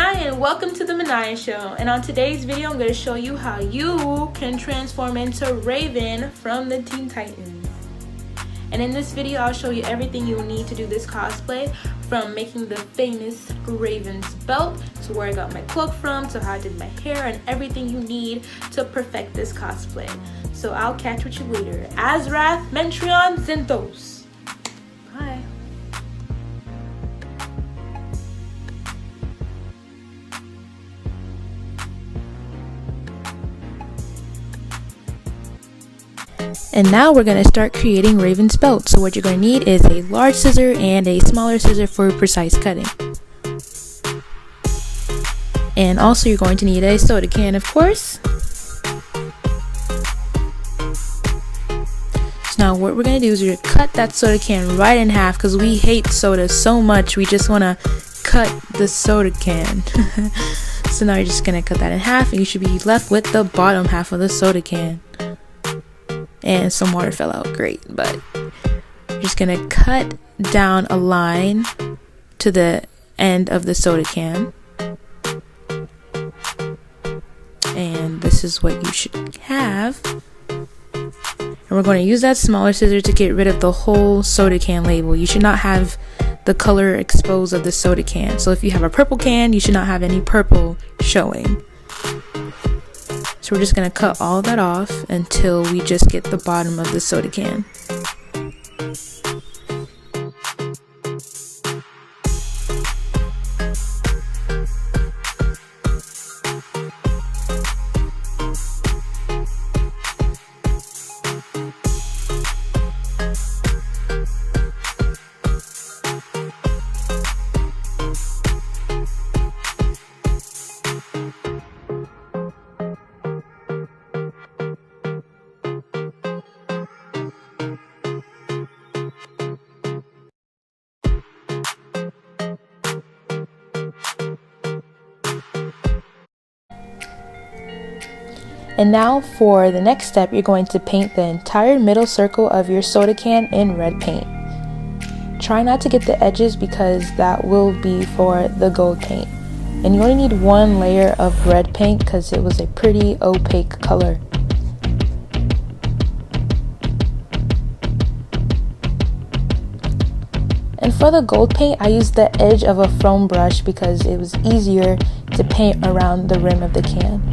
Manaya, and welcome to the Manaya Show. And on today's video, I'm going to show you how you can transform into Raven from the Teen Titans. And in this video, I'll show you everything you'll need to do this cosplay, from making the famous Raven's belt, to where I got my cloak from, to how I did my hair, and everything you need to perfect this cosplay. So I'll catch with you later. Azrath, Mentrion, Zinthos. Bye. And now we're going to start creating Raven's belt. So what you're going to need is a large scissor and a smaller scissor for precise cutting. And also you're going to need a soda can, of course. So now what we're going to do is we're going to cut that soda can right in half, because we hate soda so much we just want to cut the soda can. So now you're just going to cut that in half, and you should be left with the bottom half of the soda can. And some water fell out, great, but you're just gonna cut down a line to the end of the soda can, and this is what you should have. And we're going to use that smaller scissor to get rid of the whole soda can label. You should not have the color exposed of the soda can. So if you have a purple can, you should not have any purple showing. So we're just going to cut all that off until we just get the bottom of the soda can. And now for the next step, you're going to paint the entire middle circle of your soda can in red paint. Try not to get the edges, because that will be for the gold paint. And you only need one layer of red paint because it was a pretty opaque color. And for the gold paint, I used the edge of a foam brush because it was easier to paint around the rim of the can.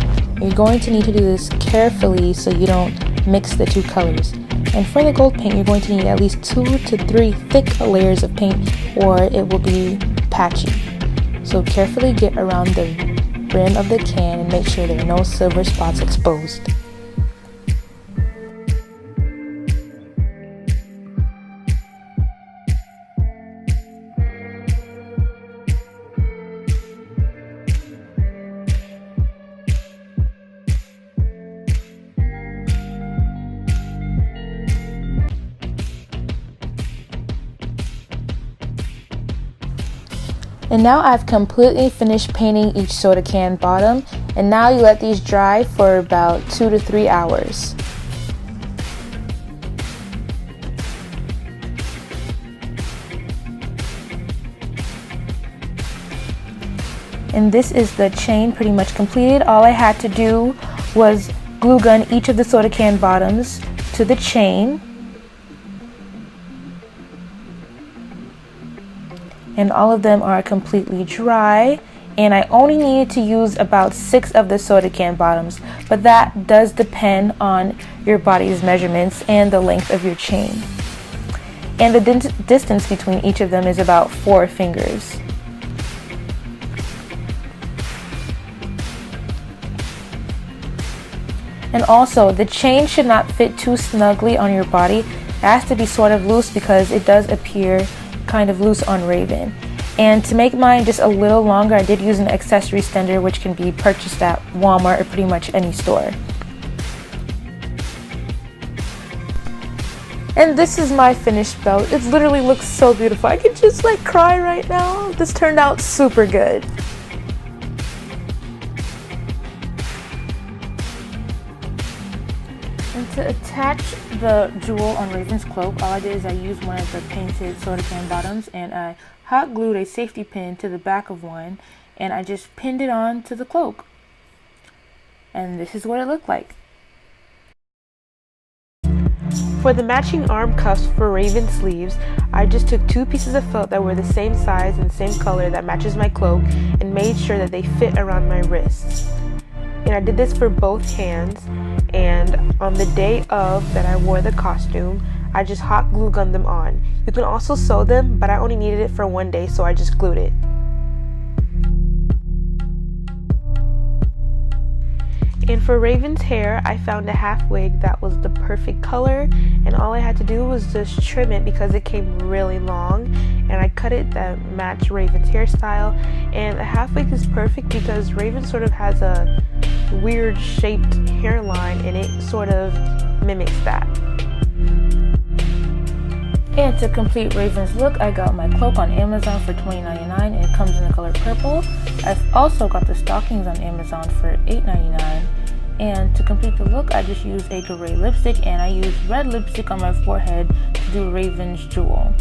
You're going to need to do this carefully so you don't mix the two colors. And for the gold paint, you're going to need at least 2 to 3 thick layers of paint, or it will be patchy. So carefully get around the rim of the can and make sure there are no silver spots exposed. And now I've completely finished painting each soda can bottom, and now you let these dry for about 2 to 3 hours. And this is the chain pretty much completed. All I had to do was glue gun each of the soda can bottoms to the chain. And all of them are completely dry, and I only needed to use about 6 of the soda can bottoms, but that does depend on your body's measurements and the length of your chain. And the distance between each of them is about 4 fingers. And also, the chain should not fit too snugly on your body. It has to be sort of loose because it does appear kind of loose on Raven. And to make mine just a little longer, I did use an accessory extender, which can be purchased at Walmart or pretty much any store. And this is my finished belt. It literally looks so beautiful. I could just like cry right now. This turned out super good. And to attach the jewel on Raven's cloak, all I did is I used one of the painted soda can bottoms and I hot glued a safety pin to the back of one, and I just pinned it on to the cloak. And this is what it looked like. For the matching arm cuffs for Raven's sleeves, I just took 2 pieces of felt that were the same size and same color that matches my cloak and made sure that they fit around my wrists. And I did this for both hands, and on the day of that I wore the costume, I just hot glue gunned them on. You can also sew them, but I only needed it for 1 day, so I just glued it. And for Raven's hair, I found a half wig that was the perfect color, and all I had to do was just trim it because it came really long, and I cut it that matched Raven's hairstyle. And a half wig is perfect because Raven sort of has a weird shaped hairline, and it sort of mimics that. And to complete Raven's look, I got my cloak on Amazon for $20.99 and it comes in the color purple. I've also got the stockings on Amazon for $8.99. And to complete the look, I just used a gray lipstick, and I used red lipstick on my forehead to do Raven's jewel.